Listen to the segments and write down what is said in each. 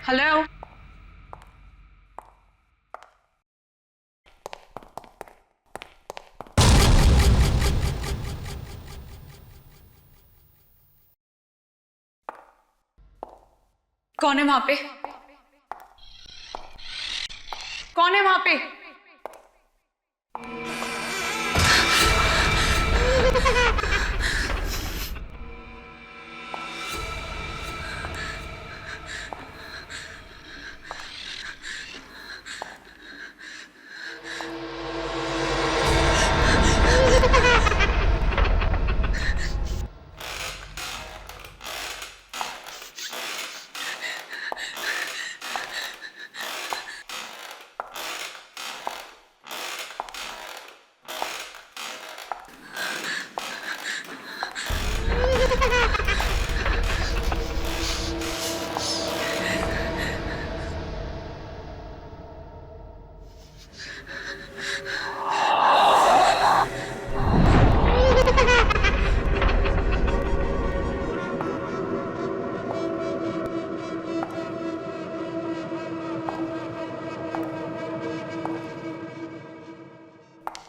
Hello. कौन है वहां पे? कौन है वहां पे?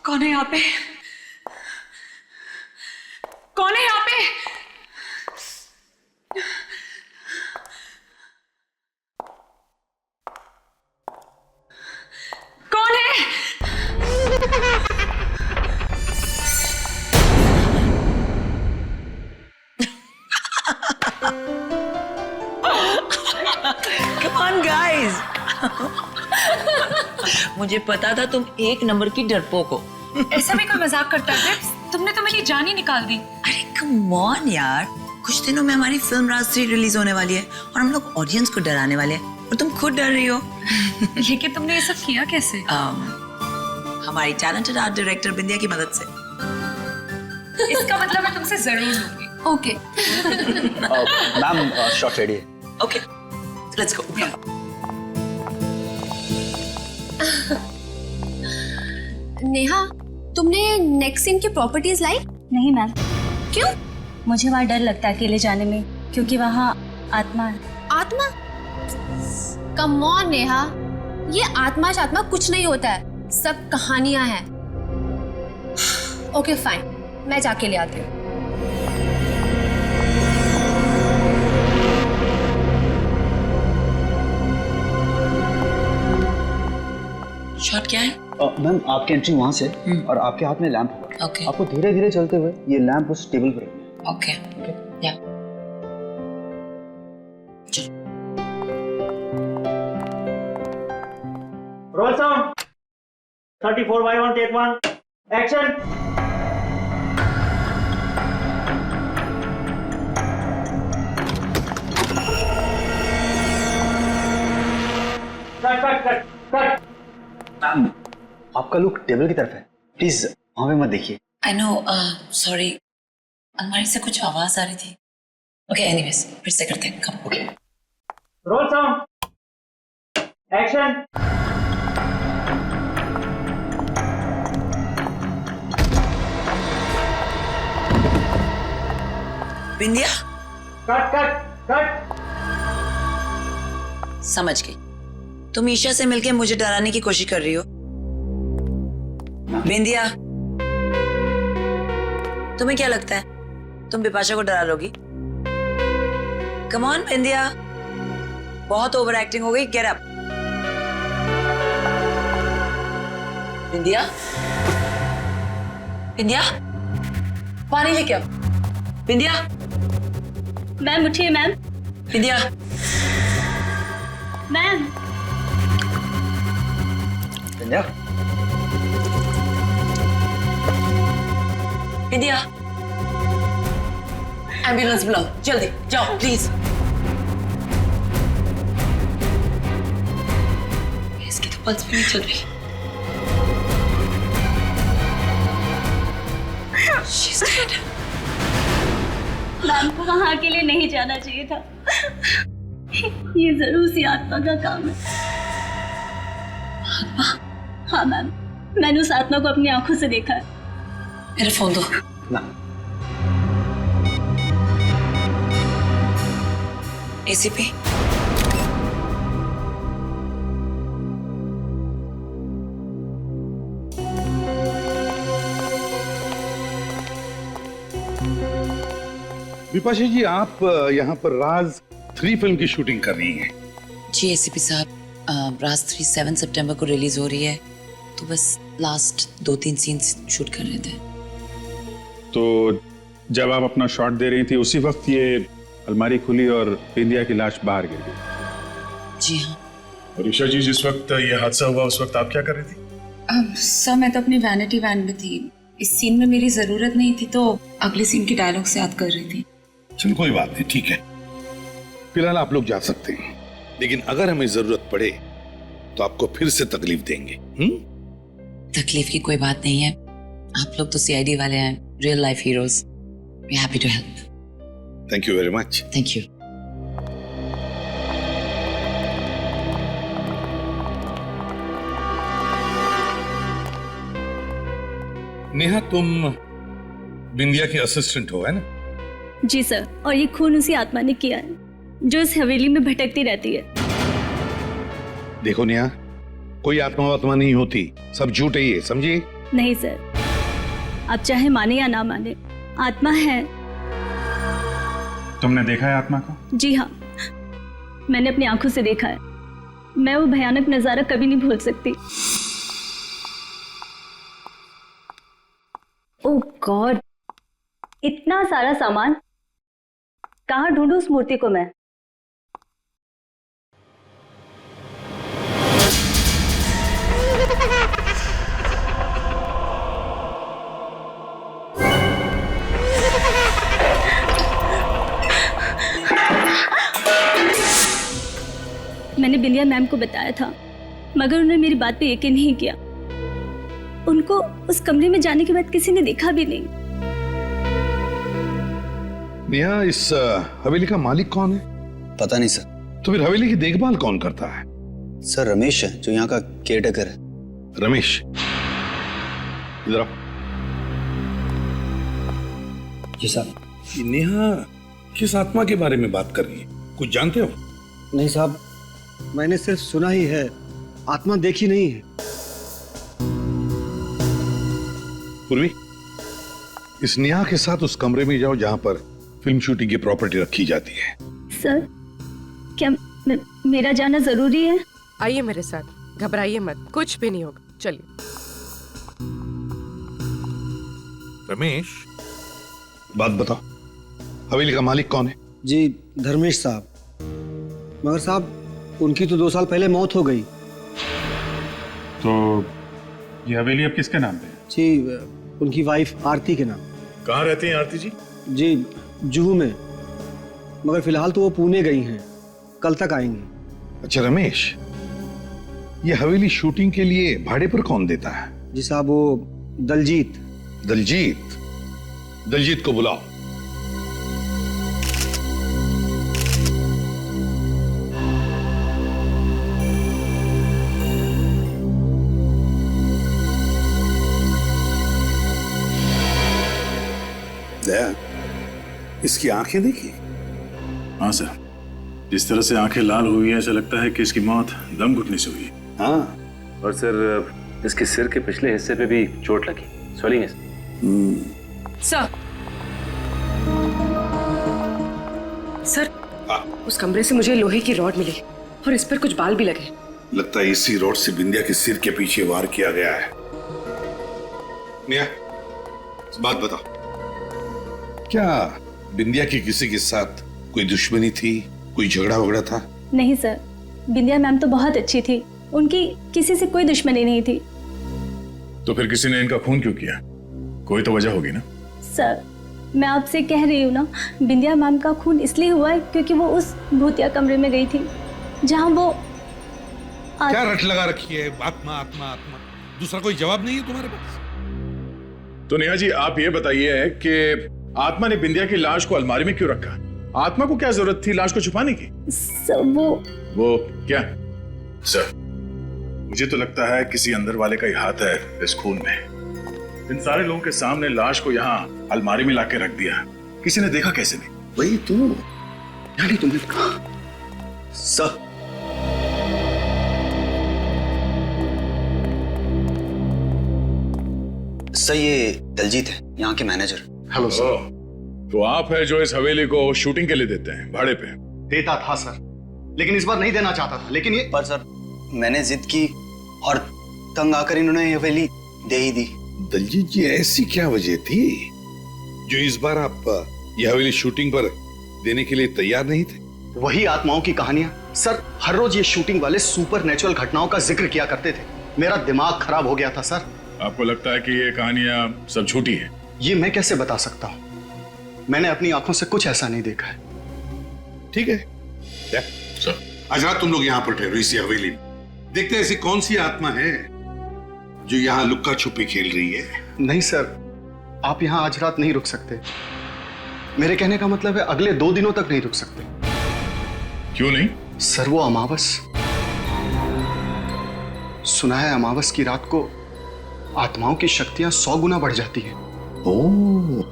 कौन है यहाँ पे? कौन है यहाँ पे? कौन है? Come on guys. मुझे पता था तुम एक नंबर की डरपोक हो। ऐसा भी कोई मजाक करता है? तुमने तो मेरी जान ही निकाल दी। अरे कम ऑन यार, कुछ दिनों में हमारी फिल्म राज 3 रिलीज होने वाली है और हम लोग ऑडियंस को डराने वाले हैं और तुम खुद डर रही हो। ये कि तुमने ये सब किया कैसे? हमारी टैलेंटेड आर्ट डायरेक्टर बिंदिया की मदद से। इसका मतलब मैं तुमसे जरूर लूंगी। ओके। मैम शॉट रेडी है। Okay, let's go. नेहा, तुमने नेक्स्ट सीन की प्रॉपर्टीज लाई? नहीं मैम, क्यों? मुझे वहाँ डर लगता है अकेले जाने में, क्योंकि वहाँ आत्मा है। आत्मा? कम ऑन नेहा, ये आत्मा शात्मा कुछ नहीं होता है, सब कहानियां हैं। ओके फाइन, मैं जाके ले आती हूँ। शॉट क्या है? मैम आपकी एंट्री वहां से और आपके हाथ में लैंप होगा। Okay. आपको धीरे धीरे चलते हुए ये लैंप उस टेबल पर रखना है। ओके, या roll sound 34/1 take 1 action. Cut cut cut cut. Ma'am आपका लुक टेबल की तरफ है, प्लीज वहां पे मत देखिए। आई नो, सॉरी, अलमारी से कुछ आवाज आ रही थी। ओके, एनीवेज फिर से करते हैं। Come. Okay. Roll sound action. Bindiya, cut cut cut. समझ गई, तुम ईशा से मिलके मुझे डराने की कोशिश कर रही हो। बिंदिया, तुम्हें क्या लगता है तुम बिपाशा को डरा लोगी? कम ऑन बिंदिया, बहुत ओवर एक्टिंग हो गई। Get up. बिंदिया, बिंदिया, पानी लेके आओ। बिंदिया, मैम उठिए मैम। बिंदिया, मैम बिंदिया, बिंदिया, एम्बुलेंस बुलाओ जल्दी, जाओ प्लीज। इसकी तो पल्स भी नहीं चल रही। She's dead. मैम को वहाँ अकेले नहीं जाना चाहिए था। ये जरूर सी आत्मा का काम है। आत्मा? हाँ मैम, मैंने उस आत्मा को अपनी आंखों से देखा है। मेरा फोन दो। ना एसीपी, विपाशा जी, आप यहाँ पर राज 3 फिल्म की शूटिंग कर रही हैं। जी एसीपी साहब, राज 3 7 सितंबर को रिलीज हो रही है, तो बस लास्ट 2-3 सीन्स शूट कर रहे थे। तो जब आप अपना शॉट दे रही थी उसी वक्त ये अलमारी खुली और बिंदिया की लाश बाहर गिर गई। जी हाँ। और ईशा जी, जिस वक्त ये हादसा हुआ उस वक्त आप क्या कर रही थी? सर मैं तो अपनी वैनिटी वैन में थी। इस सीन में मेरी जरूरत नहीं थी तो अगले सीन की डायलॉग से याद कर रही थी। चलो कोई बात नहीं, ठीक है। फिलहाल आप लोग जा सकते हैं, लेकिन अगर हमें जरूरत पड़े तो आपको फिर से तकलीफ देंगे। तकलीफ की कोई बात नहीं है, आप लोग तो सीआईडी वाले हैं, real life heroes. We happy to help. Thank you very much. Thank you. Neha, तुम बिंदिया की असिस्टेंट हो, है ना? जी सर, और ये खून उसी आत्मा ने किया है जो इस हवेली में भटकती रहती है। देखो नेहा, कोई आत्मा वात्मा नहीं होती, सब झूठ है ये, समझिए? नहीं सर, आप चाहे माने या ना माने, आत्मा है। तुमने देखा है आत्मा को? जी हाँ, मैंने अपनी आंखों से देखा है। मैं वो भयानक नजारा कभी नहीं भूल सकती। ओह गॉड, इतना सारा सामान, कहाँ ढूंढूं उस मूर्ति को मैं? मैंने बिंदिया मैम को बताया था, मगर उन्होंने मेरी बात पे यकीन नहीं किया। उनको उस कमरे में जाने के बाद किसी ने देखा भी नहीं। नेहा, इस हवेली का मालिक कौन है? पता नहीं सर। तो फिर हवेली की देखभाल कौन करता है? सर रमेश है, जो यहाँ का केयरटेकर है। रमेश, इधर आओ। जी साहब। ये नेहा किस आत्मा के बारे में बात कर रही है, कुछ जानते हो? नहीं साहब, मैंने सिर्फ सुना ही है, आत्मा देखी नहीं है। पूर्वी, इस नेहा के साथ उस कमरे में जाओ जहां पर फिल्म शूटिंग की प्रॉपर्टी रखी जाती है। सर, क्या मेरा जाना जरूरी है? आइए मेरे साथ, घबराइए मत, कुछ भी नहीं होगा, चलिए। रमेश, बात बताओ, हवेली का मालिक कौन है? जी धर्मेश साहब। मगर साहब, उनकी तो 2 साल पहले मौत हो गई। तो ये हवेली अब किसके नाम पे है? जी, उनकी वाइफ आरती के नाम। कहाँ रहती हैं आरती जी? जी जुहू में, मगर फिलहाल तो वो पुणे गई हैं, कल तक आएंगी। अच्छा रमेश, ये हवेली शूटिंग के लिए भाड़े पर कौन देता है? जी साहब, वो दलजीत। दलजीत? दलजीत को बुलाओ। दया, इसकी आंखें देखी? हाँ सर, जिस तरह से आंखें लाल हुई है, ऐसा लगता है कि इसकी मौत दम घुटने से हुई है। हाँ, और सर इसके सिर के पिछले हिस्से पे भी चोट लगी, स्वेलिंग है। सर, सर, उस कमरे से मुझे लोहे की रॉड मिली और इस पर कुछ बाल भी लगे। लगता है इसी रॉड से बिंदिया के सिर के पीछे वार किया गया है। नेहा, बात बताओ, क्या बिंदिया की किसी के साथ कोई दुश्मनी थी, कोई झगड़ा वगड़ा था? नहीं सर, बिंदिया मैम तो बहुत अच्छी थी, उनकी किसी से कोई दुश्मनी नहीं थी। तो फिर किसी ने इनका खून क्यों किया? कोई तो वजह होगी ना? सर, मैं आपसे कह रही हूँ ना, बिंदिया मैम का खून इसलिए हुआ है क्योंकि वो उस भूतिया कमरे में गई थी जहाँ वो क्या रट लगा रखी है? आत्मा आत्मा आत्मा, दूसरा कोई जवाब नहीं है तुम्हारे पास? तो नेहा जी, आप ये बताइए कि आत्मा ने बिंदिया की लाश को अलमारी में क्यों रखा? आत्मा को क्या जरूरत थी लाश को छुपाने की? सर, वो क्या? सर, मुझे तो लगता है किसी अंदर वाले का ही हाथ है इस खून में। इन सारे लोगों के सामने लाश को यहाँ अलमारी में लाके रख दिया, किसी ने देखा कैसे नहीं? वही तो, यानी तुमने कहा। सर, सर ये दलजीत है, यहाँ के मैनेजर। Hello sir. तो आप है जो इस हवेली को शूटिंग के लिए देते हैं भाड़े पे? देता था सर, लेकिन इस बार नहीं देना चाहता था। लेकिन ये पर सर मैंने जिद की और तंग आकर इन्होंने ये हवेली दे ही दी। दलजीत जी, ऐसी क्या वजह थी जो इस बार आप यह हवेली शूटिंग पर देने के लिए तैयार नहीं थे? वही आत्माओं की कहानियां सर। हर रोज ये शूटिंग वाले सुपर नेचुरल घटनाओं का जिक्र किया करते थे। मेरा दिमाग खराब हो गया था सर। आपको लगता है कि ये कहानियां सब झूठी हैं? ये मैं कैसे बता सकता हूं, मैंने अपनी आंखों से कुछ ऐसा नहीं देखा है। ठीक है सर, आज रात तुम लोग यहाँ पर ठहरो इसी हवेली में। देखते हैं ऐसी कौन सी आत्मा है जो यहाँ लुक्का छुपी खेल रही है। नहीं सर, आप यहाँ आज रात नहीं रुक सकते। मेरे कहने का मतलब है अगले 2 दिनों तक नहीं रुक सकते। क्यों नहीं? सर वो अमावस, सुना है अमावस की रात को आत्माओं की शक्तियां 100 गुना बढ़ जाती हैं। ओह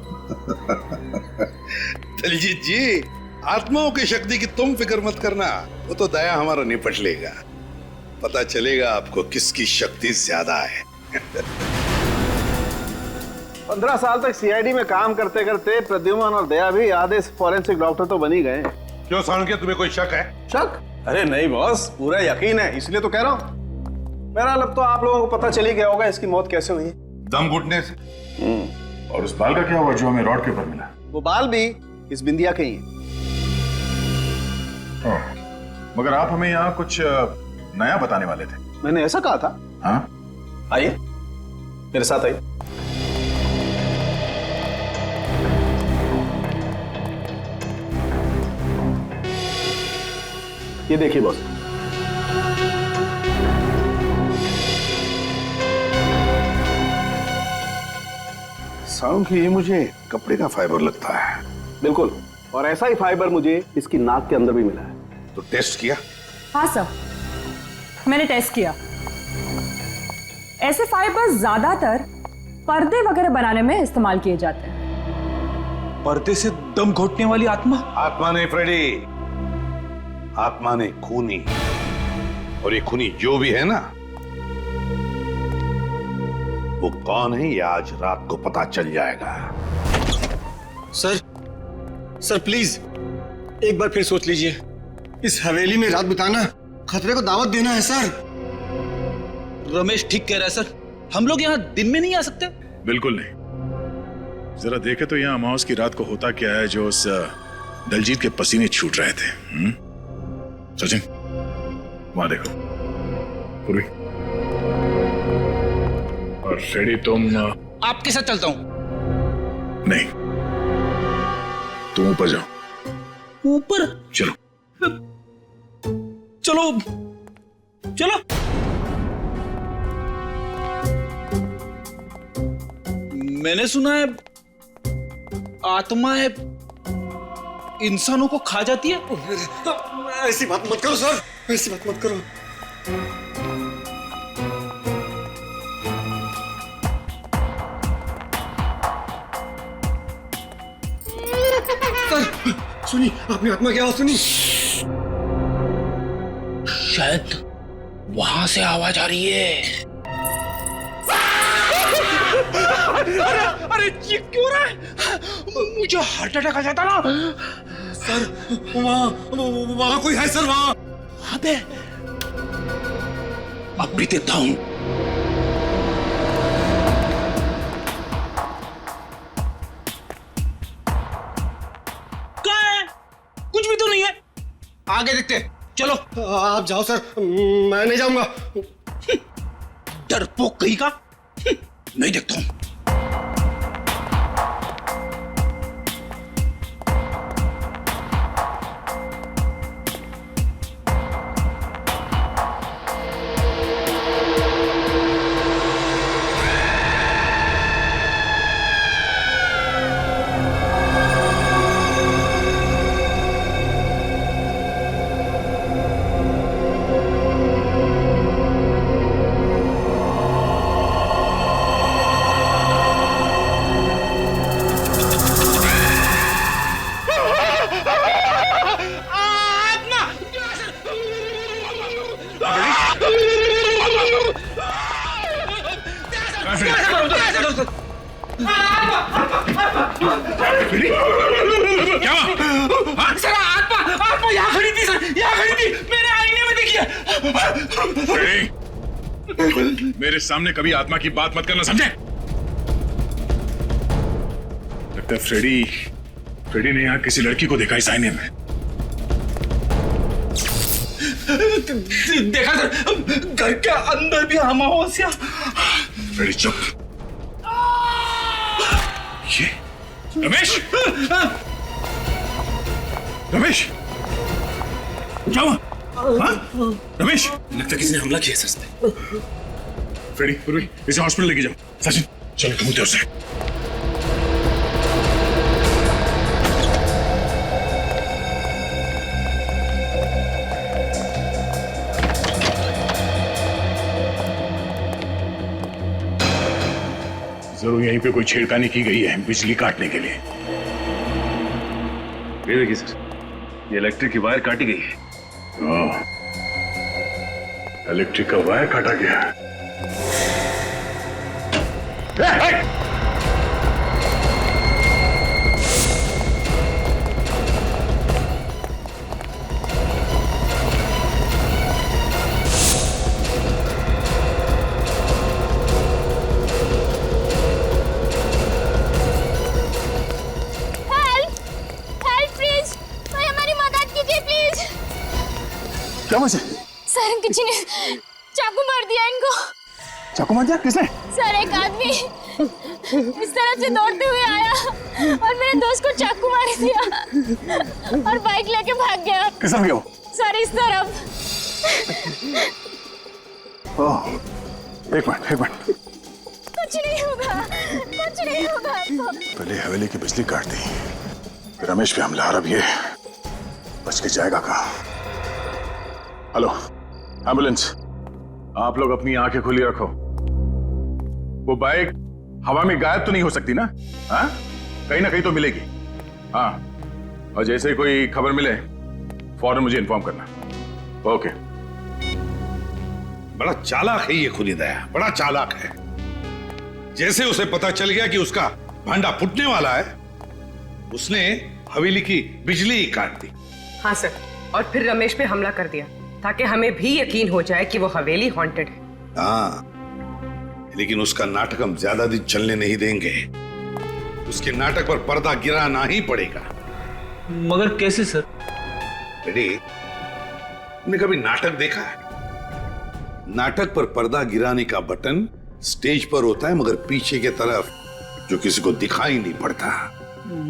दलजीत जी, आत्माओं की शक्ति की तुम फिक्र मत करना, वो तो दया हमारा निपट लेगा। पता चलेगा आपको किसकी शक्ति ज्यादा है। 15 साल तक सीआईडी में काम करते करते प्रद्युमन और दया भी आधे फॉरेंसिक डॉक्टर तो बन ही गए। क्यों साणुक्य, तुम्हें कोई शक है? शक? अरे नहीं बॉस, पूरा यकीन है, इसलिए तो कह रहा हूँ। मेरा अब तो आप लोगों को पता चल ही गया होगा इसकी मौत कैसे हुई। दम घुटने से। और उस बाल का क्या हुआ जो हमें रॉड के ऊपर मिला? वो बाल भी इस बिंदिया के ही हैं। मगर आप हमें यहाँ कुछ नया बताने वाले थे। मैंने ऐसा कहा था? हाँ, आइए मेरे साथ आइए। ये देखिए बॉस, साउंड की ये मुझे कपड़े का फाइबर लगता है। बिल्कुल, और ऐसा ही फाइबर मुझे इसकी नाक के अंदर भी मिला है। तो टेस्ट किया? हाँ सर, मैंने टेस्ट किया। ऐसे फाइबर ज्यादातर पर्दे वगैरह बनाने में इस्तेमाल किए जाते हैं। पर्दे से दम घोटने वाली आत्मा? आत्मा नहीं फ्रेडी, आत्मा ने खूनी। और ये खूनी जो भी है ना, वो कौन है ये आज रात को पता चल जाएगा। सर प्लीज एक बार फिर सोच लीजिए। इस हवेली में रात बिताना खतरे को दावत देना है सर। रमेश ठीक कह रहा है सर, हम लोग यहाँ दिन में नहीं आ सकते। बिल्कुल नहीं। जरा देखे तो यहाँ अमावस की रात को होता क्या है जो उस दलजीत के पसीने छूट रहे थे। सचिन, वहां देखो। पूर्वी और फ्रेडी, तुम आपके साथ चलता हूं। नहीं, तुम ऊपर जाओ। ऊपर? चलो चलो चलो। मैंने सुना है आत्माएं इंसानों को खा जाती है। ऐसी बात मत करो सर, ऐसी बात मत करो। सर सुनी, अपनी आत्मा की आवाज सुनी? शायद वहां से आवाज आ रही है। अरे ये क्यों रहा है? मुझे हार्ट अटैक आ जाता ना। सर वहां कोई है सर, वहां पे। अब भी देखता हूं। कहाँ है? कुछ भी तो नहीं है। आगे देखते, चलो। आप जाओ सर, मैं नहीं जाऊंगा। डरपोक कहीं का। नहीं देखता हूं। क्या सर आत्मा यहाँ खड़ी थी सर, यहाँ खड़ी थी, मैंने आईने में देखी है। मेरे सामने कभी आत्मा की बात मत करना, समझे? लगता है फ्रेडी ने यहाँ किसी लड़की को देखा इस आईने में। देखा सर, घर के अंदर भी अमावस्या। फ्रेडी चुप। ये रमेश, रमेश क्या हुआ? रमेश, लगता है किसी ने हमला किया सर। फ्रेडी पूर्वी इसे हॉस्पिटल लेके जाओ। सचिन चलो तुम उसे। जरूर यहीं पे कोई छेड़खानी की गई है बिजली काटने के लिए। ये देखिए सर, ये इलेक्ट्रिक की वायर काटी गई है। इलेक्ट्रिक का वायर काटा गया। क्या मुझे? सर किसी ने चाकू मार दिया इनको। चाकू मार दिया? किसने? सर एक आदमी इस तरफ से दौड़ते हुए आया और मेरे दोस्त को चाकू मार दिया और बाइक लेके भाग गया। किस तरफ गया वो? सर इस तरफ। ओह, एक मिनट। कुछ नहीं होगा। पहले हवेली की बिजली काट दी, फिर रमेश पे हमला, और अब ये बच के जाएगा कहाँ? हेलो एम्बुलेंस, आप लोग अपनी आंखें खुली रखो। वो बाइक हवा में गायब तो नहीं हो सकती ना? हाँ, कहीं ना कहीं तो मिलेगी। हाँ, और जैसे ही कोई खबर मिले फौरन मुझे इन्फॉर्म करना। ओके। बड़ा चालाक है ये खुनीदया, बड़ा चालाक है। जैसे उसे पता चल गया कि उसका भांडा फूटने वाला है, उसने हवेली की बिजली ही काट दी। हाँ सर, और फिर रमेश पे हमला कर दिया ताकि हमें भी यकीन हो जाए कि वो हवेली हॉन्टेड है। हाँ, लेकिन उसका नाटक हम ज्यादा दिन चलने नहीं देंगे। उसके नाटक पर पर्दा गिराना ही पड़ेगा। मगर कैसे सर? रेडी, तुमने कभी नाटक देखा है? नाटक पर पर्दा गिराने का बटन स्टेज पर होता है, मगर पीछे की तरफ जो किसी को दिखाई नहीं पड़ता।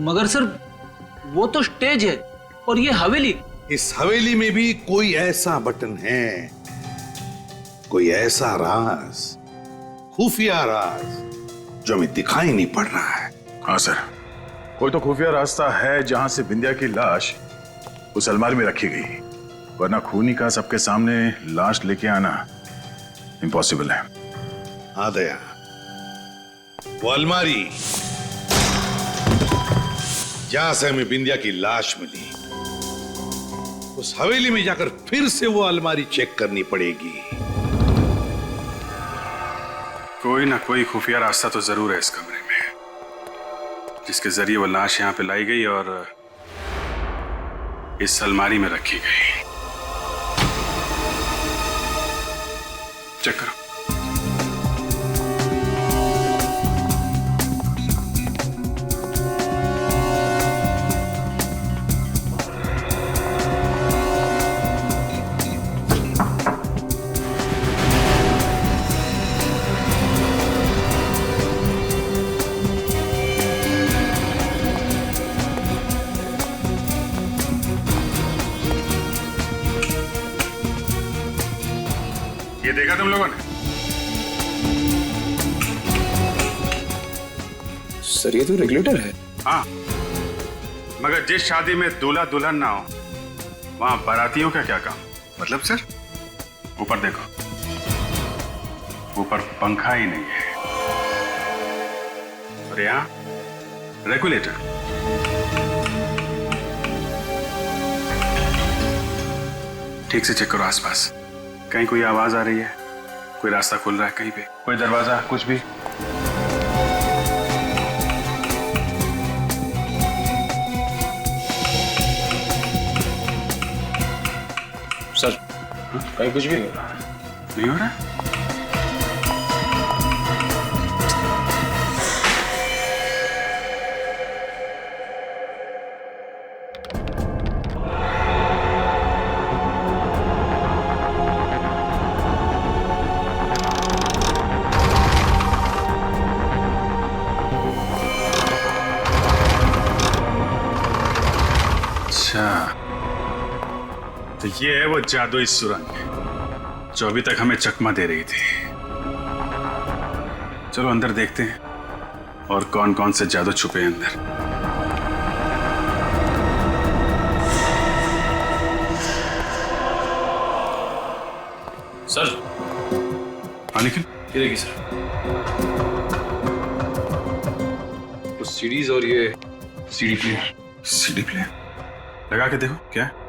मगर सर वो तो स्टेज है और ये हवेली। इस हवेली में भी कोई ऐसा बटन है, कोई ऐसा राज, खुफिया राज जो हमें दिखाई नहीं पड़ रहा है। हाँ सर, कोई तो खुफिया रास्ता है जहां से बिंदिया की लाश उस अलमारी में रखी गई, वरना खूनी का सबके सामने लाश लेके आना इम्पॉसिबल है। हाँ दया, वो अलमारी जहां से हमें बिंदिया की लाश मिली, उस हवेली में जाकर फिर से वो अलमारी चेक करनी पड़ेगी। कोई ना कोई खुफिया रास्ता तो जरूर है इस कमरे में, जिसके जरिए वो लाश यहाँ पे लाई गई और इस अलमारी में रखी गई। चेक करो। ये देखा तुम लोगों ने? सर ये तो रेगुलेटर है। हाँ, मगर जिस शादी में दूल्हा दुल्हन ना हो, वहां बारातियों का क्या काम? मतलब सर, ऊपर देखो, ऊपर पंखा ही नहीं है, और यहाँ रेगुलेटर। ठीक से चेक करो आसपास, कहीं कोई आवाज आ रही है, कोई रास्ता खुल रहा है कहीं पे, कोई दरवाजा, कुछ भी? कहीं कुछ भी नहीं हो रहा। नहीं हो रहा? तो ये है वो जादुई सुरंग जो अभी तक हमें चकमा दे रही थी। चलो अंदर देखते हैं और कौन कौन से जादू छुपे हैं अंदर। सर हाँ निखिल, ये देखिए सर, कुछ सीडीज और ये सीडी प्लेयर। सीडी प्लेयर लगा के देखो क्या है?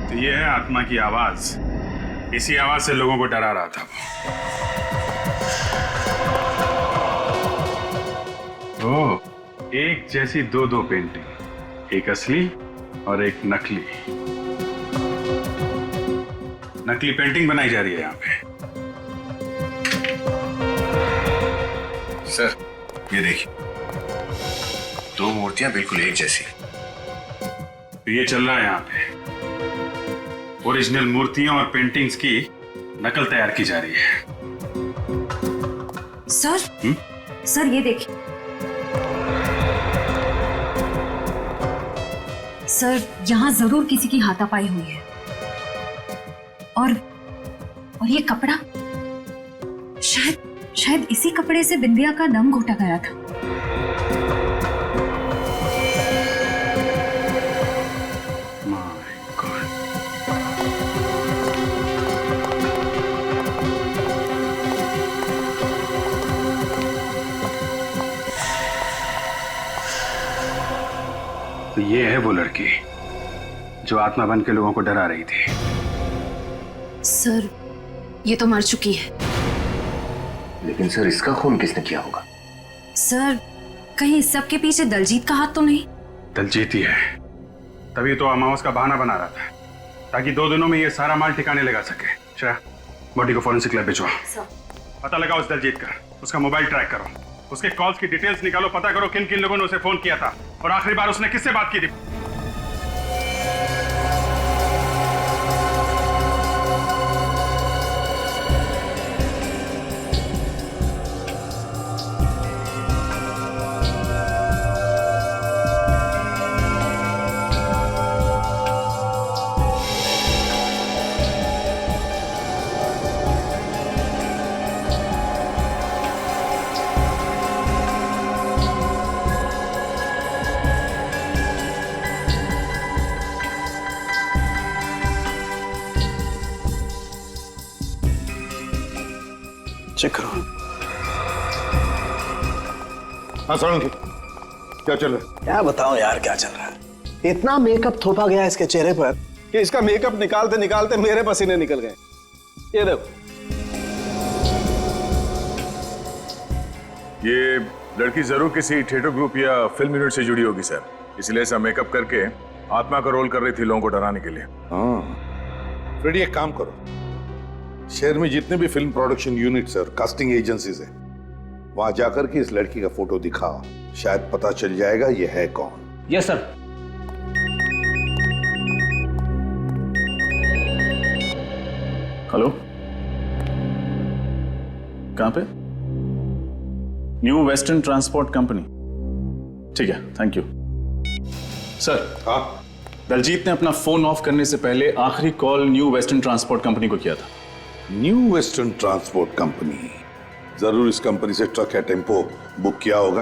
तो ये है आत्मा की आवाज। इसी आवाज से लोगों को डरा रहा था वो। एक जैसी दो पेंटिंग, एक असली और एक नकली। नकली पेंटिंग बनाई जा रही है यहाँ पे। सर ये देखिए, दो मूर्तियां बिल्कुल एक जैसी। तो ये चल रहा है यहाँ पे, ओरिजिनल मूर्तियों और पेंटिंग्स की नकल तैयार की जा रही है। सर सर ये देखिए सर, यहाँ जरूर किसी की हाथापाई हुई है। और ये कपड़ा, शायद इसी कपड़े से बिंदिया का दम घोटा गया था। तो ये है वो लड़की जो आत्मा बन के लोगों को डरा रही थी। सर ये तो मर चुकी है। लेकिन सर इसका खून किसने किया होगा? सर कहीं इस सब के पीछे दलजीत का हाथ तो नहीं? दलजीत ही है, तभी तो अमावस का बहाना बना रहा था ताकि 2 दिनों में ये सारा माल ठिकाने लगा सके। श्रेया, बॉडी को फॉरेंसिक लैब भिजवा। पता लगाओ उस दलजीत का, उसका मोबाइल ट्रैक करो, उसके कॉल्स की डिटेल्स निकालो, पता करो किन किन लोगों ने उसे फोन किया था और आखिरी बार उसने किससे बात की थी। चेक करो। हाँ सोलंकी, क्या चल रहा है? क्या बताऊं यार क्या चल रहा है। इतना मेकअप थोपा गया इसके चेहरे पर कि इसका मेकअप निकालते निकालते मेरे पसीने निकल गए। ये देखो, ये लड़की जरूर किसी थिएटर ग्रुप या फिल्म यूनिट से जुड़ी होगी सर, इसलिए ऐसा मेकअप करके आत्मा का रोल कर रही थी लोगों को डराने के लिए। हाँ फ्रेडी, एक काम करो, शहर में जितने भी फिल्म प्रोडक्शन यूनिट्स और कास्टिंग एजेंसीज है, वहां जाकर के इस लड़की का फोटो दिखाओ, शायद पता चल जाएगा ये है कौन। Yes sir. हेलो, कहां पे? New western transport company. ठीक है, थैंक यू सर। हाँ, दलजीत ने अपना फोन ऑफ करने से पहले आखिरी call new western transport company को किया था। न्यू वेस्टर्न ट्रांसपोर्ट कंपनी, जरूर इस कंपनी से ट्रक या टेम्पो बुक किया होगा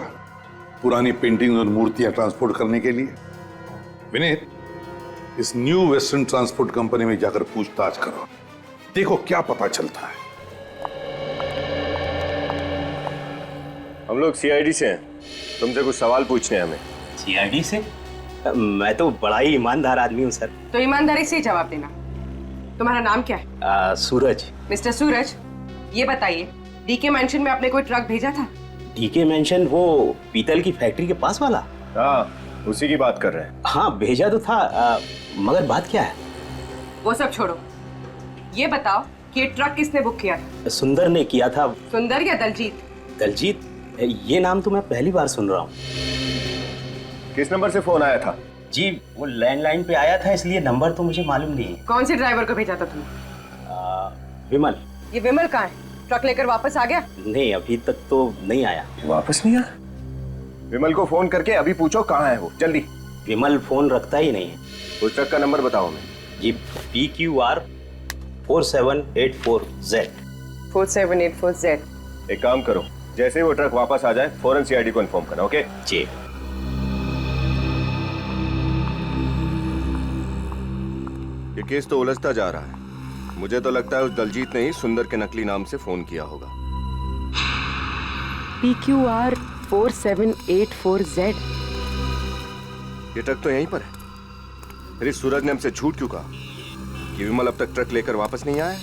पुरानी पेंटिंग और मूर्तियां ट्रांसपोर्ट करने के लिए। विनीत, इस न्यू वेस्टर्न ट्रांसपोर्ट कंपनी में जाकर पूछताछ करो, देखो क्या पता चलता है। हम लोग सीआईडी से हैं, तुमसे कुछ सवाल पूछने हैं हमें। सीआईडी से? मैं तो बड़ा ही ईमानदार आदमी हूँ सर। तो ईमानदारी से ही जवाब देना। तुम्हारा नाम क्या है? सूरज। मिस्टर सूरज, ये बताइए, डीके मेंशन में आपने कोई ट्रक भेजा था? डीके मेंशन वो पीतल की फैक्ट्री के पास वाला? हाँ, उसी की बात कर रहे हैं। हाँ भेजा तो था, मगर बात क्या है? वो सब छोड़ो, ये बताओ कि ये ट्रक किसने बुक किया था? सुंदर ने किया था। सुंदर या दलजीत? दलजीत, ये नाम तो मैं पहली बार सुन रहा हूँ। किस नंबर से फोन आया था? जी वो लैंडलाइन पे आया था, इसलिए नंबर तो मुझे मालूम नहीं है। कौन से ड्राइवर को भेजा था तुमने? विमल। ये विमल कहाँ है? ट्रक लेकर वापस आ गया? नहीं, अभी तक तो नहीं आया। वापस नहीं आया? विमल को फोन करके अभी पूछो कहाँ है वो, जल्दी। विमल फोन रखता ही नहीं है। उस ट्रक का नंबर बताओ हमें। जी PQR 4784Z। 4784Z। एक काम करो, जैसे ही वो ट्रक वापस आ जाए फौरन CID को इन्फॉर्म करना, ओके? जी। ये केस तो उलझता जा रहा है। मुझे तो लगता है उस दलजीत ने ही सुंदर के नकली नाम से फोन किया होगा। PQR 4784Z। ये ट्रक तो यहीं पर है। फिर इस सूरज ने हमसे झूठ क्यों कहा कि विमल अब तक ट्रक लेकर वापस नहीं आया?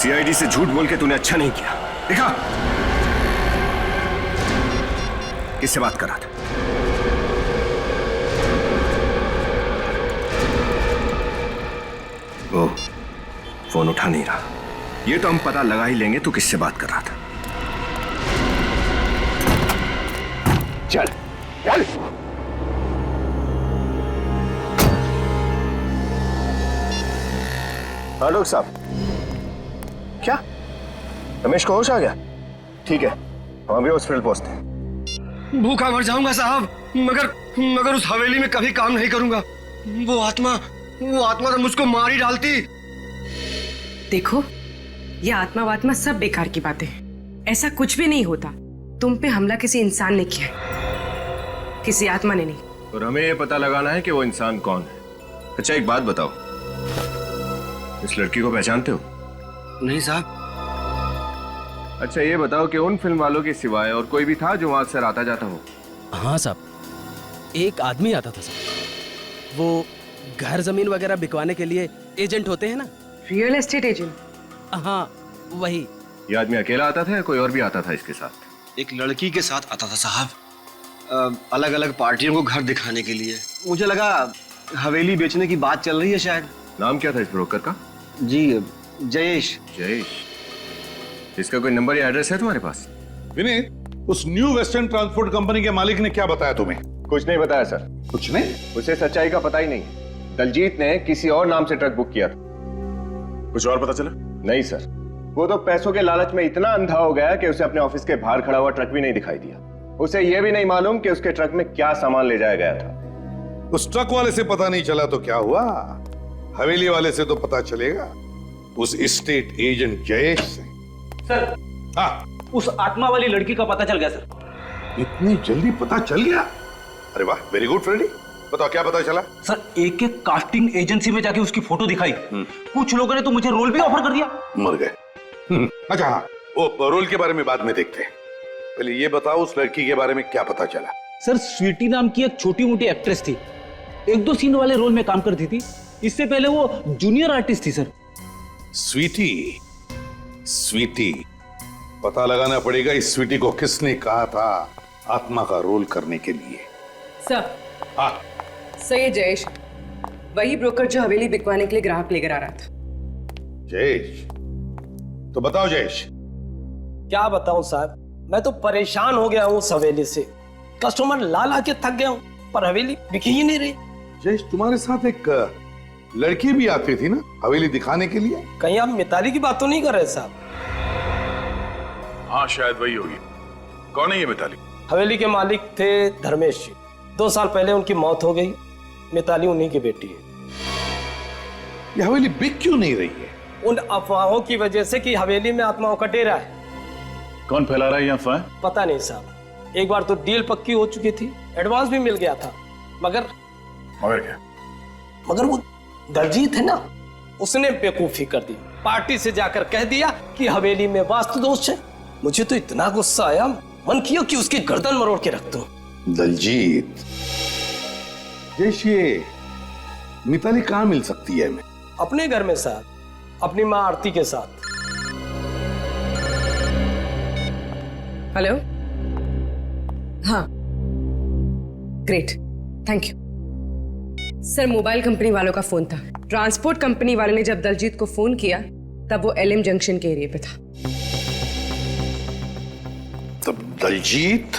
CID से झूठ बोल के तूने अच्छा नहीं किया। देखा किससे बात कर रहा था? वो फोन उठा नहीं रहा। ये तो हम पता लगा ही लेंगे तू किससे बात कर रहा था। चल चल। हाँ डॉक्टर साहब, क्या रमेश को होश आ गया? ठीक है, हम अभी हॉस्पिटल पहुंचते हैं। भूखा मर जाऊंगा साहब, मगर उस हवेली में कभी काम नहीं करूंगा। वो आत्मा तो मुझको मार ही डालती। देखो, ये आत्मा वात्मा सब बेकार की बातें हैं। ऐसा कुछ भी नहीं होता। तुम पे हमला किसी इंसान ने किया है, किसी आत्मा ने नहीं। और हमें ये पता लगाना है कि वो इंसान कौन है। अच्छा एक बात बताओ, इस लड़की को पहचानते हो? नहीं साहब। अच्छा ये बताओ कि उन फिल्म वालों के सिवाय और कोई भी था जो वहां से आता जाता हो? हाँ साहब, एक आदमी आता था साहब। वो घर जमीन वगैरह बिकवाने के लिए एजेंट होते हैं ना। Real estate agent? हाँ वही। ये आदमी अकेला आता था या कोई और भी आता था इसके साथ? एक लड़की के साथ आता था साहब, अलग अलग पार्टियों को घर दिखाने के लिए। मुझे लगा हवेली बेचने की बात चल रही है शायद। नाम क्या था इस ब्रोकर का? जी जयेश। जयेश। इसका कोई नंबर या एड्रेस है तुम्हारे पास? विनीत, उस न्यू वेस्टर्न ट्रांसपोर्ट कंपनी के मालिक ने क्या बताया तुम्हें? कुछ नहीं बताया सर। कुछ नहीं? उसे सच्चाई का पता ही नहीं। दलजीत ने किसी और नाम से ट्रक बुक किया था। कुछ और पता चला? नहीं सर, वो तो पैसों के लालच में इतना अंधा हो गया कि उसे अपने ऑफिस के बाहर खड़ा हुआ ट्रक भी नहीं दिखाई दिया। उसे यह भी नहीं मालूम कि उसके ट्रक में क्या सामान ले जाया गया था। उस ट्रक वाले से पता नहीं चला तो क्या हुआ, हवेली वाले से तो पता चलेगा, उस एस्टेट एजेंट जयेश से। सर, हाँ, उस आत्मा वाली लड़की का पता चल गया सर। इतनी जल्दी पता चल गया? अरे वाह, वेरी गुड फ्रेडी। बताओ क्या पता चला? सर, एक कास्टिंग एजेंसी में जाके उसकी फोटो दिखाई। कुछ लोगों ने तो मुझे रोल भी ऑफर कर दिया। मर गए। अच्छा हाँ, वो रोल के बारे में बाद में देखते हैं। पहले ये बताओ उस लड़की के बारे में क्या पता चला? सर, स्वीटी नाम की एक छोटी मोटी एक्ट्रेस थी, 1-2 सीन वाले रोल में काम करती थी। इससे पहले वो जूनियर आर्टिस्ट थी सर। स्वीटी, पता लगाना पड़ेगा इस स्वीटी को किसने कहा था आत्मा का रोल करने के लिए। सर। हाँ सही जयेश, वही ब्रोकर जो हवेली बिकवाने के लिए ग्राहक लेकर आ रहा था। जयेश, तो बताओ जयेश। क्या बताऊं साहब, मैं तो परेशान हो गया हूं उस हवेली से। कस्टमर ला के थक गया हूं, पर हवेली बिकी ही नहीं रही। जयेश, तुम्हारे साथ एक लड़की भी आती थी ना हवेली दिखाने के लिए? कहीं आप मिताली की बात तो नहीं कर रहे साहब? हाँ शायद वही होगी। कौन है ये मिताली? हवेली के मालिक थे धर्मेश जी। 2 साल पहले उनकी मौत हो गई। मिताली उन्हीं की बेटी है। ये हवेली बिक क्यों नहीं रही है? उन अफवाहों की वजह से कि हवेली में आत्माओं का डेरा है। कौन फैला रहा है ये अफवाह? पता नहीं साहब। एक बार तो डील पक्की हो चुकी थी, एडवांस भी मिल गया था, मगर क्या? मगर वो दलजीत है ना, उसने बेवकूफी कर दी। पार्टी से जाकर कह दिया कि हवेली में वास्तु दोष है। मुझे तो इतना गुस्सा आया, मन किया कि उसकी गर्दन मरोड़ के रख दूं। दलजीत, ये मिताली कहाँ मिल सकती है हमें? अपने घर में साहब, अपनी माँ आरती के साथ। हेलो, हाँ, great, thank you sir. Mobile company वालों का फोन था। ट्रांसपोर्ट कंपनी वाले ने जब दलजीत को फोन किया तब वो एलएम जंक्शन के एरिया पे था। तब दलजीत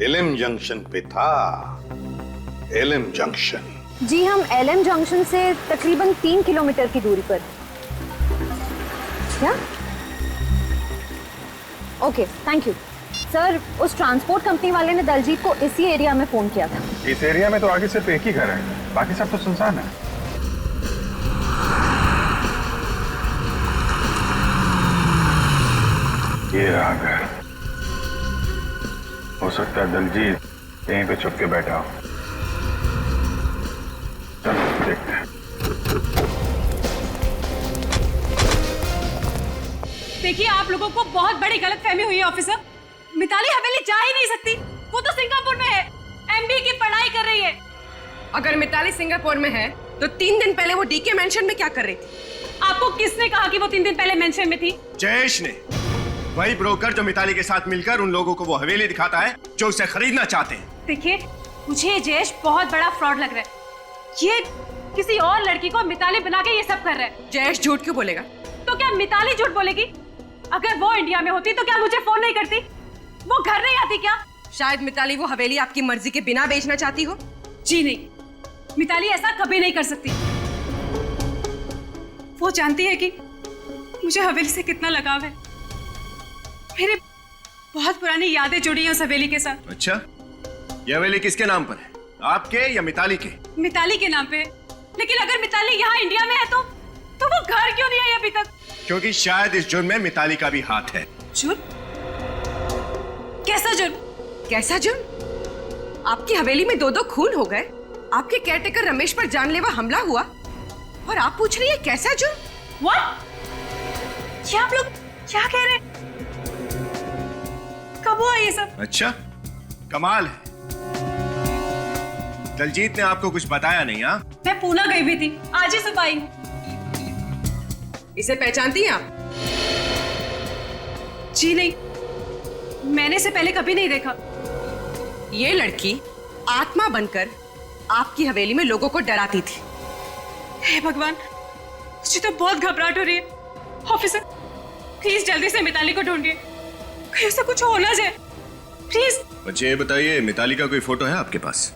एलएम जंक्शन पे था। LM junction? जी, हम एलएम जंक्शन से तकरीबन 3 किलोमीटर की दूरी पर। क्या? Okay, thank you sir. उस ट्रांसपोर्ट कंपनी वाले ने दलजीत को इसी एरिया में फोन किया था। इस एरिया में तो आगे सिर्फ एक ही घर है, बाकी सब तो सुनसान है। ये रहा घर। हो सकता है दलजीत यहीं पे छुप के बैठा हो। चलो देखते हैं। देखिए, आप लोगों को बहुत बड़ी गलतफहमी हुई है ऑफिसर। मिताली हवेली जा ही नहीं सकती। वो तो सिंगापुर में है, एमबीए की पढ़ाई कर रही है। अगर मिताली सिंगापुर में है तो 3 दिन पहले वो डीके मेंशन में क्या कर रही थी? आपको किसने कहा कि वो 3 दिन पहले मेंशन में थी? जयेश ने, वही ब्रोकर जो मिताली के साथ मिलकर उन लोगों को वो हवेली दिखाता है जो उसे खरीदना चाहते हैं। देखिए, मुझे जयेश बहुत बड़ा फ्रॉड लग रहा है। ये किसी और लड़की को मिताली बना के ये सब कर रहा है। जयेश झूठ क्यों बोलेगा? तो क्या मिताली झूठ बोलेगी? अगर वो इंडिया में होती तो क्या मुझे फोन नहीं करती? वो घर नहीं आती क्या? शायद मिताली वो हवेली आपकी मर्जी के बिना बेचना चाहती हो। जी नहीं, मिताली ऐसा कभी नहीं कर सकती। वो जानती है कि मुझे हवेली से कितना लगाव है। मेरे बहुत पुरानी यादें जुड़ी हैं उस हवेली के साथ। अच्छा, ये हवेली किसके नाम पर है, आपके या मिताली के? मिताली के नाम पे। लेकिन अगर मिताली यहाँ इंडिया में है तो वो घर क्यों नहीं आई अभी तक? क्योंकि शायद इस जुर्म में मिताली का भी हाथ है। जुर्म? कैसा जुर्म? कैसा जुर्म? आपकी हवेली में 2 खून हो गए, आपके केयरटेकर रमेश पर जानलेवा हमला हुआ और आप पूछ रही है कैसा जुर्म? What? क्या आप लोग क्या कह रहे हैं? कब हुआ ये सब? अच्छा, कमाल है। दलजीत ने आपको कुछ बताया नहीं? हाँ, मैं पूना गई भी थी, आज ही सुबह आई हूँ। इसे पहचानती हैं आप? जी नहीं, मैंने इसे पहले कभी नहीं देखा। ये लड़की आत्मा बनकर आपकी हवेली में लोगों को डराती थी। हे भगवान, मुझे तो बहुत घबराहट हो रही है। ऑफिसर, प्लीज जल्दी से मिताली को ढूंढिए, कहीं ऐसा कुछ हो ना जाए, प्लीज। बच्चे ये बताइए, मिताली का कोई फोटो है आपके पास?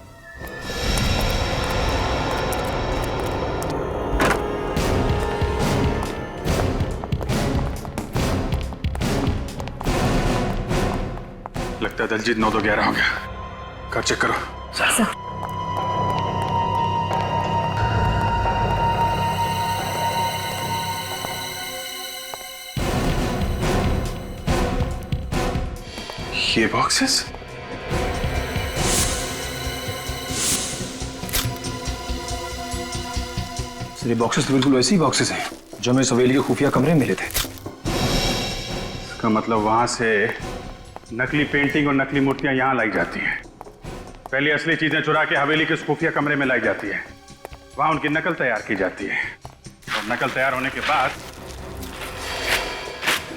लगता है दलजीत 9 तो 11 हो गया। घर चेक करो। सर। ये बॉक्सेस? सर, ये बॉक्सेस तो बिल्कुल वैसे ही बॉक्सेस हैं जो हमें हवेली के खुफिया कमरे में मिले थे। इसका मतलब वहां से नकली पेंटिंग और नकली मूर्तियां यहां लाई जाती हैं। पहले असली चीजें चुरा के हवेली के खुफिया कमरे में लाई जाती है, वहां उनकी नकल तैयार की जाती है और नकल तैयार होने के बाद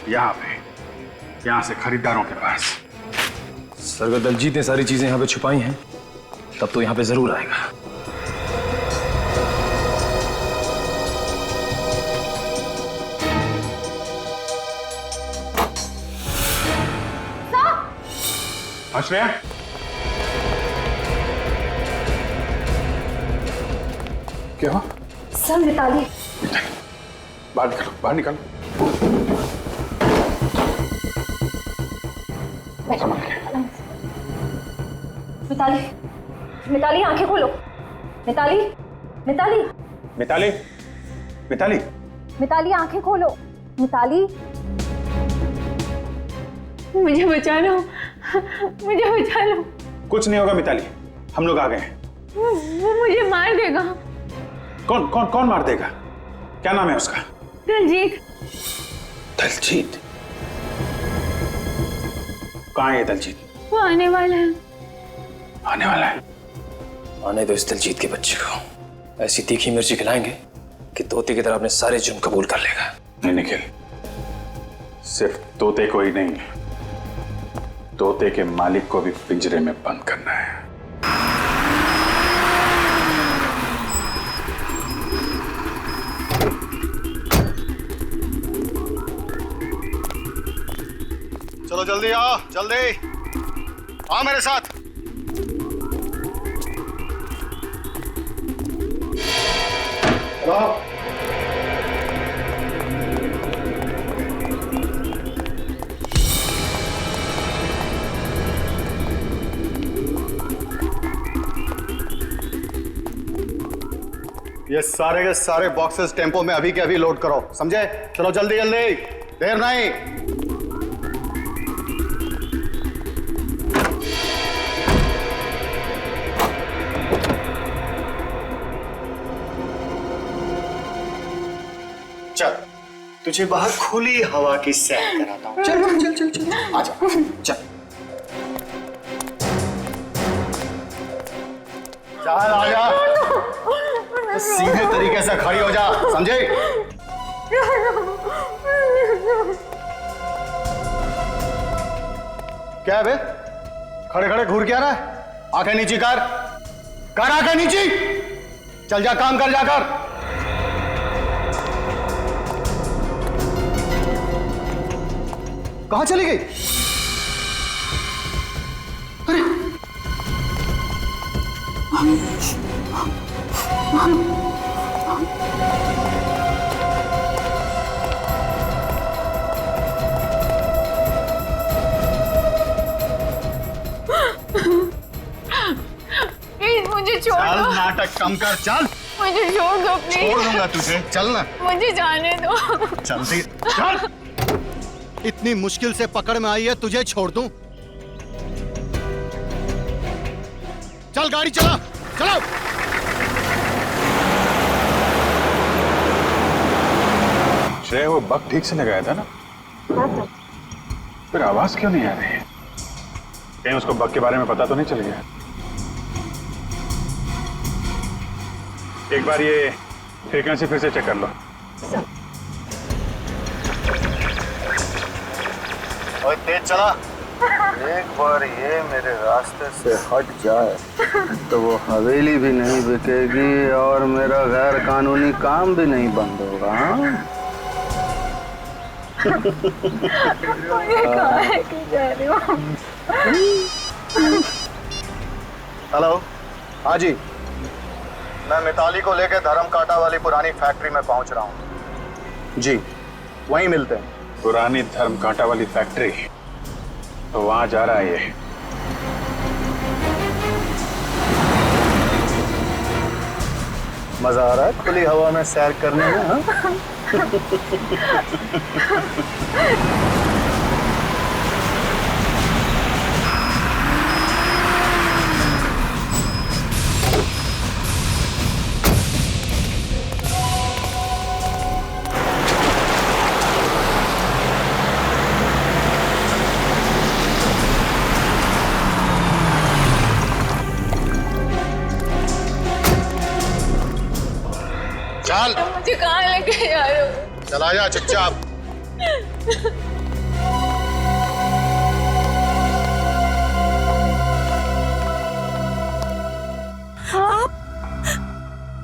यहां से खरीदारों के पास। सर, अगर दलजीत ने सारी चीजें यहाँ पे छुपाई हैं तब तो यहाँ पे जरूर आएगा। आश्रया, क्या हुआ? सर, मिताली। बाहर निकलो, बाहर निकलो। मिताली, मिताली आंखें खोलो। मिताली, मिताली, मिताली, मिताली, मिताली आंखें खोलो। मिताली, मुझे बचा लो, मुझे बचा लो। कुछ नहीं होगा मिताली, हम लोग आ गए हैं। वो मुझे मार देगा। कौन कौन कौन मार देगा? क्या नाम है उसका? दलजीत। दलजीत कहाँ है दलजीत? वो आने वाला है। आने वाला है? आने दो इस दलजीत के बच्चे को। ऐसी तीखी मिर्ची खिलाएंगे कि तोते की तरह अपने सारे जुर्म कबूल कर लेगा। नहीं निखिल, सिर्फ तोते को ही नहीं, तोते के मालिक को भी पिंजरे में बंद करना है। चलो जल्दी आ, जल्दी आ मेरे साथ। ये सारे के सारे बॉक्सेस टेम्पो में अभी के अभी लोड करो, समझे? चलो जल्दी जल्दी, देर नहीं। चल तुझे बाहर खुली हवा की सैर कराता हूँ। चल चल चल चल चल आजा चल चल आजा, सीधे तरीके से खड़ी हो जा, समझे? क्या है बे? खड़े खड़े घूर क्या रहा है? आंखें नीची कर आंखें नीची। चल जा, काम कर जाकर। कहां चली गई? अरे प्लीज मुझे छोड़ चल, दो। नाटक कम कर, चल। मुझे छोड़ दो प्लीज। छोड़ दूंगा तुझे, चल ना। मुझे जाने दो। जल्दी चल। इतनी मुश्किल से पकड़ में आई है, तुझे छोड़ दूं? चल गाड़ी चला, चलो। श्रेय वो बग ठीक से लगाया था ना? फिर आवाज क्यों नहीं आ रही है? कहीं उसको बग के बारे में पता तो नहीं चल गया? एक बार ये फ्रीक्वेंसी फिर से चेक कर लो। ओए तेज चला। एक बार ये मेरे रास्ते से हट जाए तो वो हवेली भी नहीं बिकेगी और मेरा गैर कानूनी काम भी नहीं बंद होगा। हेलो, हाँ जी, मैं मिताली को लेकर धर्म कांटा वाली पुरानी फैक्ट्री में पहुंच रहा हूँ जी, वहीं मिलते हैं। पुरानी धर्म कांटा वाली फैक्ट्री, तो वहां जा रहा है ये। मजा आ रहा है खुली हवा में सैर करने में? हाँ? चल, मुझे कहाँ लेके जा रहे हो? चला जा चुपचाप।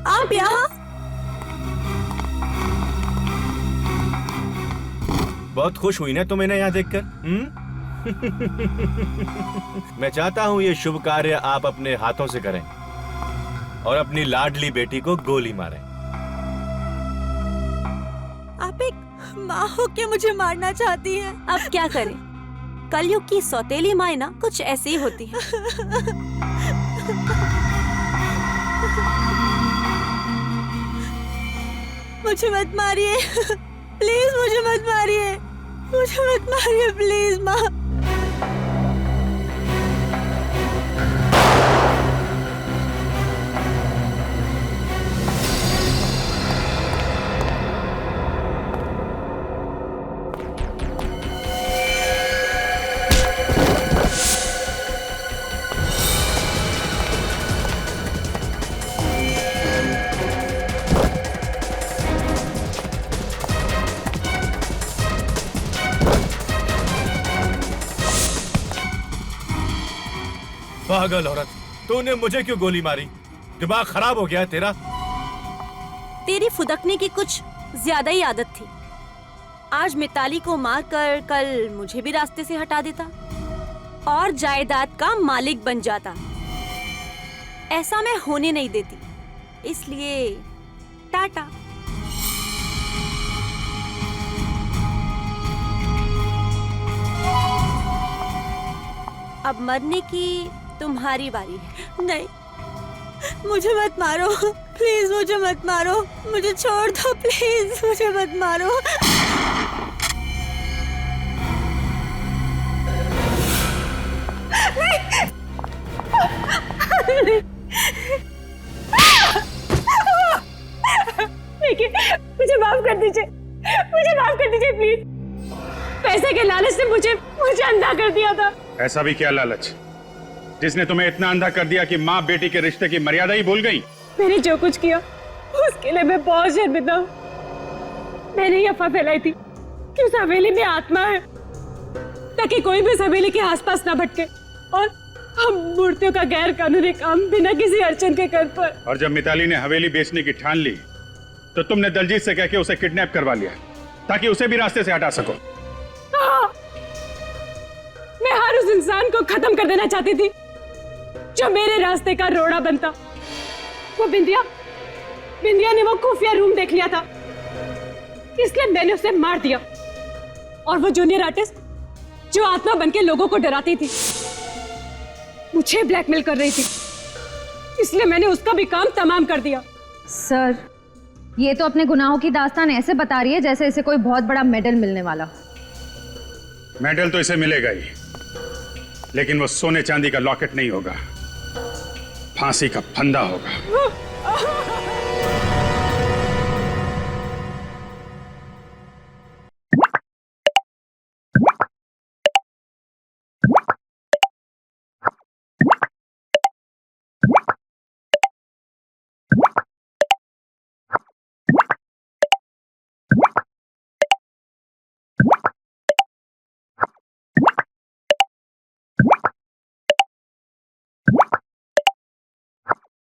आप यहाँ? बहुत खुश हुई ना तुम इन्हें यहाँ देखकर? मैं चाहता हूँ ये शुभ कार्य आप अपने हाथों से करें और अपनी लाडली बेटी को गोली मारें। आप एक माँ हो के मुझे मारना चाहती हैं। अब क्या करें? कलयुग की सौतेली माँ ना कुछ ऐसी ही होती है। मुझे मत मारिए, प्लीज मुझे मत मारिए, मुझे मत मारिए प्लीज माँ। पागल औरत, तूने मुझे क्यों गोली मारी? दिमाग खराब हो गया है तेरा? तेरी फुदकने की कुछ ज्यादा ही आदत थी। आज मिताली को मारकर कल मुझे भी रास्ते से हटा देता और जायदाद का मालिक बन जाता। ऐसा मैं होने नहीं देती, इसलिए टाटा। अब मरने की तुम्हारी बारी है। नहीं, मुझे मत मारो प्लीज, मुझे मत मारो, मुझे छोड़ दो प्लीज, मुझे मत मारो। देखिए, मुझे माफ कर दीजिए, मुझे माफ कर दीजिए प्लीज। पैसे के लालच से मुझे अंधा कर दिया था। ऐसा भी क्या लालच जिसने तुम्हें इतना अंधा कर दिया कि माँ बेटी के रिश्ते की मर्यादा ही भूल गई? मैंने जो कुछ किया उसके लिए मैं बहुत शर्मिंदा हूँ। मैंने ये अफवाह फैलाई थी कि उस हवेली में आत्मा है, ताकि कोई भी इस हवेली के आसपास ना भटके और हम मूर्तियों का गैर कानूनी काम बिना किसी अड़चन के कर पाए। और जब मिताली ने हवेली बेचने की ठान ली तो तुमने दलजीत से कह के उसे किडनैप करवा लिया ताकि उसे भी रास्ते से हटा सको। हाँ, मैं हर उस इंसान को खत्म कर देना चाहती थी जो मेरे रास्ते का रोड़ा बनता। वो बिंदिया ने वो खुफिया रूम देख लिया था, इसलिए मैंने उसे मार दिया। और वो जूनियर आर्टिस्ट जो आत्मा बनके लोगों को डराती थी, मुझे ब्लैकमेल कर रही थी, इसलिए मैंने उसका भी काम तमाम कर दिया। सर, ये तो अपने गुनाहों की दास्तान ऐसे बता रही है जैसे इसे कोई बहुत बड़ा मेडल मिलने वाला। मेडल तो इसे मिलेगा ही, लेकिन वो सोने चांदी का लॉकेट नहीं होगा, फांसी का फंदा होगा।